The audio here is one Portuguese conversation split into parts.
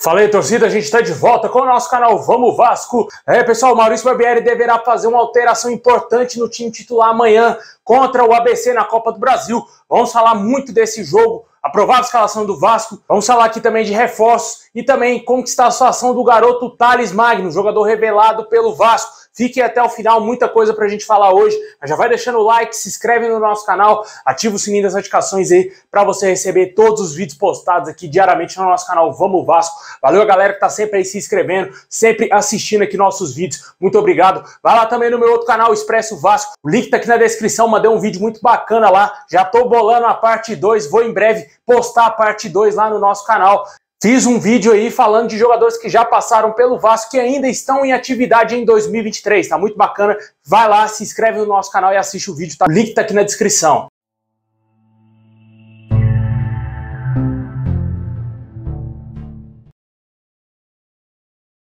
Fala aí, torcida, a gente está de volta com o nosso canal Vamos Vasco. Pessoal, Maurício Barbieri deverá fazer uma alteração importante no time titular amanhã contra o ABC na Copa do Brasil. Vamos falar muito desse jogo, a provável escalação do Vasco. Vamos falar aqui também de reforços e também como que está a situação do garoto Thales Magno, jogador revelado pelo Vasco. Fiquem até o final, muita coisa pra gente falar hoje. Mas já vai deixando o like, se inscreve no nosso canal, ativa o sininho das notificações aí pra você receber todos os vídeos postados aqui diariamente no nosso canal Vamos Vasco. Valeu a galera que tá sempre aí se inscrevendo, sempre assistindo aqui nossos vídeos. Muito obrigado. Vai lá também no meu outro canal, Expresso Vasco. O link tá aqui na descrição, mandei um vídeo muito bacana lá. Já tô bolando a parte 2, vou em breve postar a parte 2 lá no nosso canal. Fiz um vídeo aí falando de jogadores que já passaram pelo Vasco que ainda estão em atividade em 2023. Tá muito bacana. Vai lá, se inscreve no nosso canal e assiste o vídeo. Tá? O link tá aqui na descrição.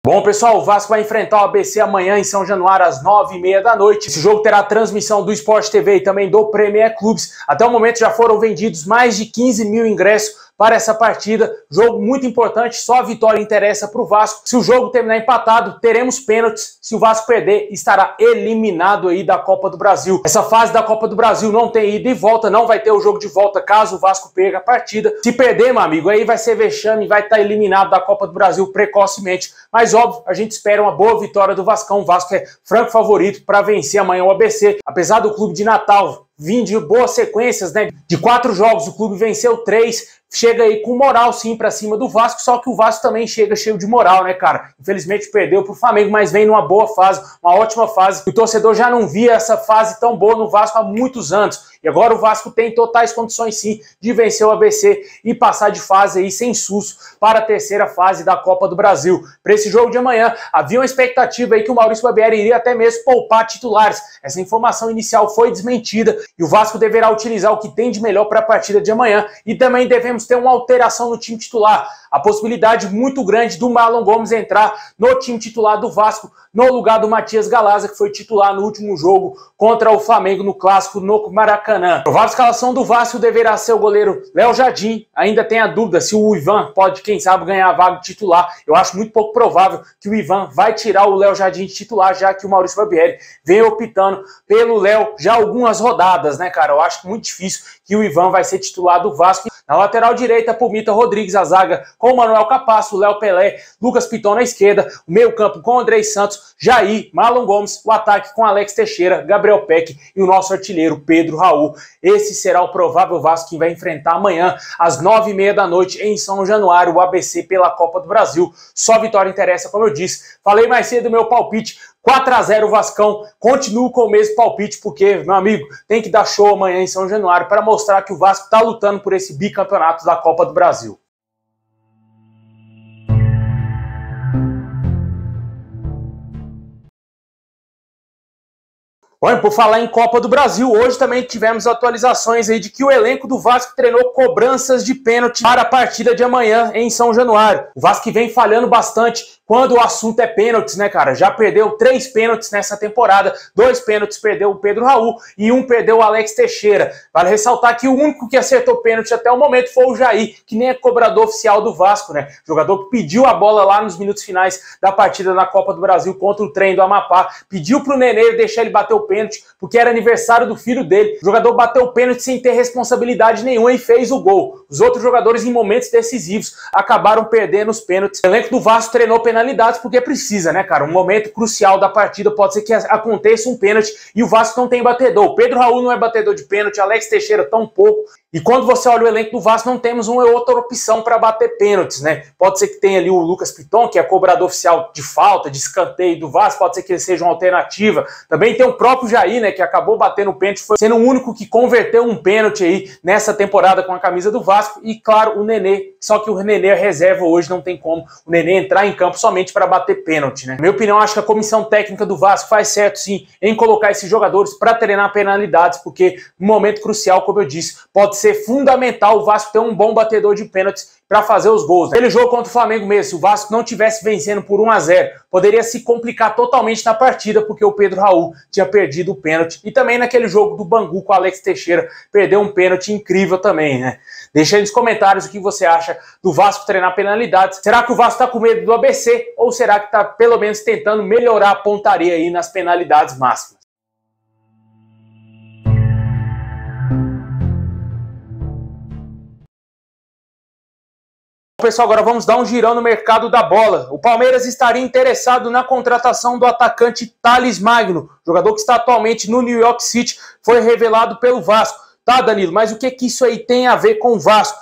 Bom, pessoal, o Vasco vai enfrentar o ABC amanhã em São Januário às 9h30 da noite. Esse jogo terá transmissão do Sport TV e também do Premier Clubes. Até o momento já foram vendidos mais de 15 mil ingressos para essa partida. Jogo muito importante, só a vitória interessa para o Vasco. Se o jogo terminar empatado, teremos pênaltis. Se o Vasco perder, estará eliminado aí da Copa do Brasil. Essa fase da Copa do Brasil não tem ida e volta, não vai ter o jogo de volta caso o Vasco perca a partida. Se perder, meu amigo, aí vai ser vexame, vai estar eliminado da Copa do Brasil precocemente. Mas óbvio, a gente espera uma boa vitória do Vascão. O Vasco é franco favorito para vencer amanhã o ABC. Apesar do clube de Natal vir de boas sequências, né? De 4 jogos, o clube venceu 3. Chega aí com moral sim pra cima do Vasco, só que o Vasco também chega cheio de moral, né, cara? Infelizmente perdeu pro Flamengo, mas vem numa boa fase, uma ótima fase. O torcedor já não via essa fase tão boa no Vasco há muitos anos. E agora o Vasco tem totais condições sim de vencer o ABC e passar de fase aí sem susto para a terceira fase da Copa do Brasil. Para esse jogo de amanhã, havia uma expectativa aí que o Maurício Barbieri iria até mesmo poupar titulares. Essa informação inicial foi desmentida e o Vasco deverá utilizar o que tem de melhor para a partida de amanhã. E também devemos ter uma alteração no time titular. A possibilidade muito grande do Marlon Gomes entrar no time titular do Vasco, no lugar do Matias Galaza, que foi titular no último jogo contra o Flamengo no Clássico no Maracanã. A provável escalação do Vasco deverá ser o goleiro Léo Jardim. Ainda tem a dúvida se o Ivan pode, quem sabe, ganhar a vaga de titular. Eu acho muito pouco provável que o Ivan vai tirar o Léo Jardim de titular, já que o Maurício Barbieri vem optando pelo Léo já algumas rodadas, né, cara? Eu acho muito difícil que o Ivan vai ser titular do Vasco. Na lateral direita, Pumita Rodrigues, a zaga com o Manuel Capasso, Léo Pelé, Lucas Piton na esquerda, o meio campo com Andrei Santos, Jair, Marlon Gomes, o ataque com Alex Teixeira, Gabriel Peck e o nosso artilheiro Pedro Raul. Esse será o provável Vasco que vai enfrentar amanhã às 9h30 da noite em São Januário, o ABC pela Copa do Brasil. Só vitória interessa, como eu disse. Falei mais cedo do meu palpite, 4-0 o Vascão. Continuo com o mesmo palpite porque, meu amigo, tem que dar show amanhã em São Januário para mostrar que o Vasco está lutando por esse bicampeonato da Copa do Brasil. Bom, por falar em Copa do Brasil, hoje também tivemos atualizações aí de que o elenco do Vasco treinou cobranças de pênalti para a partida de amanhã em São Januário. O Vasco vem falhando bastante quando o assunto é pênaltis, né, cara? Já perdeu 3 pênaltis nessa temporada, 2 pênaltis perdeu o Pedro Raul e 1 perdeu o Alex Teixeira. Vale ressaltar que o único que acertou pênalti até o momento foi o Jair, que nem é cobrador oficial do Vasco, né? Jogador que pediu a bola lá nos minutos finais da partida na Copa do Brasil contra o Trem do Amapá, pediu pro Nenê deixar ele bater o pênalti, porque era aniversário do filho dele. O jogador bateu o pênalti sem ter responsabilidade nenhuma e fez o gol. Os outros jogadores em momentos decisivos acabaram perdendo os pênaltis. O elenco do Vasco treinou penalidades porque precisa, né, cara? Um momento crucial da partida pode ser que aconteça um pênalti e o Vasco não tem batedor. O Pedro Raul não é batedor de pênalti, Alex Teixeira tão pouco. E quando você olha o elenco do Vasco, não temos uma outra opção para bater pênaltis, né? Pode ser que tenha ali o Lucas Piton, que é cobrador oficial de falta, de escanteio do Vasco, pode ser que ele seja uma alternativa. Também tem o próprio Jair, né, que acabou batendo o pênalti, foi sendo o único que converteu um pênalti aí nessa temporada com a camisa do Vasco. E claro, o Nenê, só que o Nenê é reserva hoje, não tem como o Nenê entrar em campo somente para bater pênalti, né? Na minha opinião, acho que a comissão técnica do Vasco faz certo sim em colocar esses jogadores para treinar penalidades, porque no momento crucial, como eu disse, pode ser fundamental o Vasco ter um bom batedor de pênaltis para fazer os gols. Aquele jogo contra o Flamengo mesmo, se o Vasco não tivesse vencendo por 1-0, poderia se complicar totalmente na partida, porque o Pedro Raul tinha perdido o pênalti. E também naquele jogo do Bangu com o Alex Teixeira, perdeu um pênalti incrível também, né? Deixa aí nos comentários o que você acha do Vasco treinar penalidades. Será que o Vasco tá com medo do ABC ou será que tá pelo menos tentando melhorar a pontaria aí nas penalidades máximas? Pessoal, agora vamos dar um girão no mercado da bola. O Palmeiras estaria interessado na contratação do atacante Thales Magno, jogador que está atualmente no New York City, foi revelado pelo Vasco. Tá, Danilo, mas o que isso aí tem a ver com o Vasco?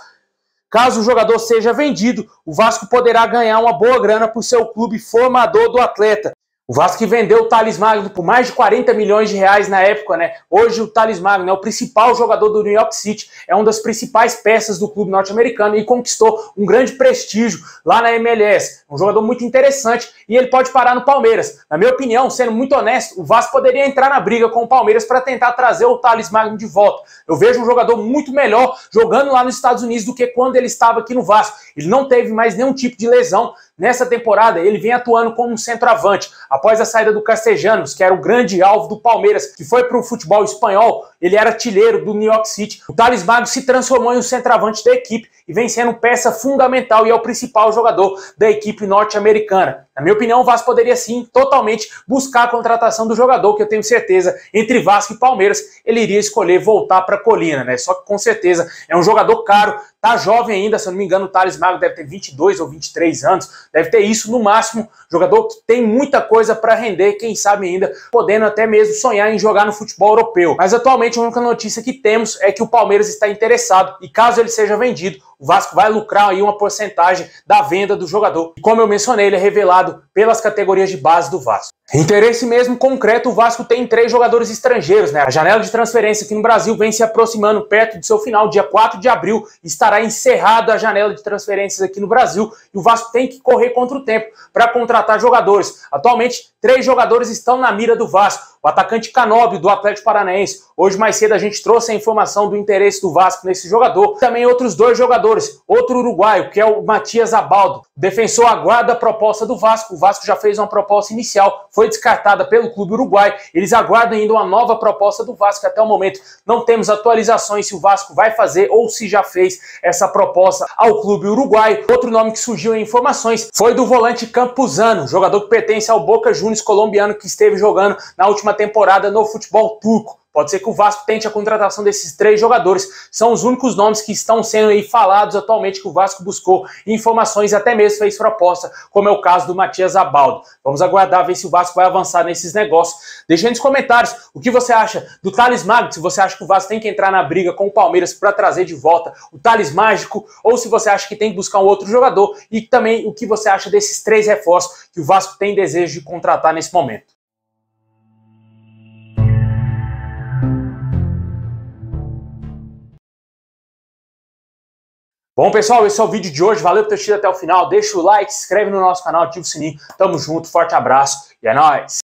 Caso o jogador seja vendido, o Vasco poderá ganhar uma boa grana para o seu clube formador do atleta. O Vasco que vendeu o Thales Magno por mais de 40 milhões de reais na época, né? Hoje o Thales Magno é o principal jogador do New York City, é uma das principais peças do clube norte-americano e conquistou um grande prestígio lá na MLS. Um jogador muito interessante e ele pode parar no Palmeiras. Na minha opinião, sendo muito honesto, o Vasco poderia entrar na briga com o Palmeiras para tentar trazer o Thales Magno de volta. Eu vejo um jogador muito melhor jogando lá nos Estados Unidos do que quando ele estava aqui no Vasco. Ele não teve mais nenhum tipo de lesão. Nessa temporada, ele vem atuando como um centroavante. Após a saída do Castellanos, que era o grande alvo do Palmeiras, que foi para o futebol espanhol, ele era artilheiro do New York City. O Thales Magno se transformou em um centroavante da equipe e vem sendo peça fundamental e é o principal jogador da equipe norte-americana. Na minha opinião, o Vasco poderia sim totalmente buscar a contratação do jogador, que eu tenho certeza, entre Vasco e Palmeiras, ele iria escolher voltar para a Colina, né? Só que com certeza é um jogador caro, tá jovem ainda, se eu não me engano o Thales Magno deve ter 22 ou 23 anos, deve ter isso no máximo, jogador que tem muita coisa para render, quem sabe ainda, podendo até mesmo sonhar em jogar no futebol europeu. Mas atualmente a única notícia que temos é que o Palmeiras está interessado e caso ele seja vendido, o Vasco vai lucrar aí uma porcentagem da venda do jogador. E como eu mencionei, ele é revelado pelas categorias de base do Vasco. Interesse mesmo concreto, o Vasco tem 3 jogadores estrangeiros, né? A janela de transferência aqui no Brasil vem se aproximando perto do seu final, dia 4 de abril, estará encerrada a janela de transferências aqui no Brasil e o Vasco tem que correr contra o tempo para contratar jogadores. Atualmente, 3 jogadores estão na mira do Vasco. O atacante Canóbio, do Atlético Paranaense. Hoje mais cedo a gente trouxe a informação do interesse do Vasco nesse jogador. Também outros 2 jogadores. Outro uruguaio, que é o Matias Abaldo. O defensor aguarda a proposta do Vasco. O Vasco já fez uma proposta inicial, foi descartada pelo clube uruguaio. Eles aguardam ainda uma nova proposta do Vasco. Até o momento não temos atualizações se o Vasco vai fazer ou se já fez essa proposta ao clube uruguaio. Outro nome que surgiu em informações foi do volante Campuzano, jogador que pertence ao Boca Juniors colombiano que esteve jogando na última temporada no futebol turco. Pode ser que o Vasco tente a contratação desses 3 jogadores. São os únicos nomes que estão sendo aí falados atualmente que o Vasco buscou informações e até mesmo fez proposta, como é o caso do Matias Abaldo. Vamos aguardar ver se o Vasco vai avançar nesses negócios. Deixa aí nos comentários o que você acha do Thales Magno, se você acha que o Vasco tem que entrar na briga com o Palmeiras para trazer de volta o Thales Mágico, ou se você acha que tem que buscar um outro jogador e também o que você acha desses 3 reforços que o Vasco tem desejo de contratar nesse momento. Bom, pessoal, esse é o vídeo de hoje. Valeu por ter assistido até o final. Deixa o like, se inscreve no nosso canal, ativa o sininho. Tamo junto, forte abraço e é nóis!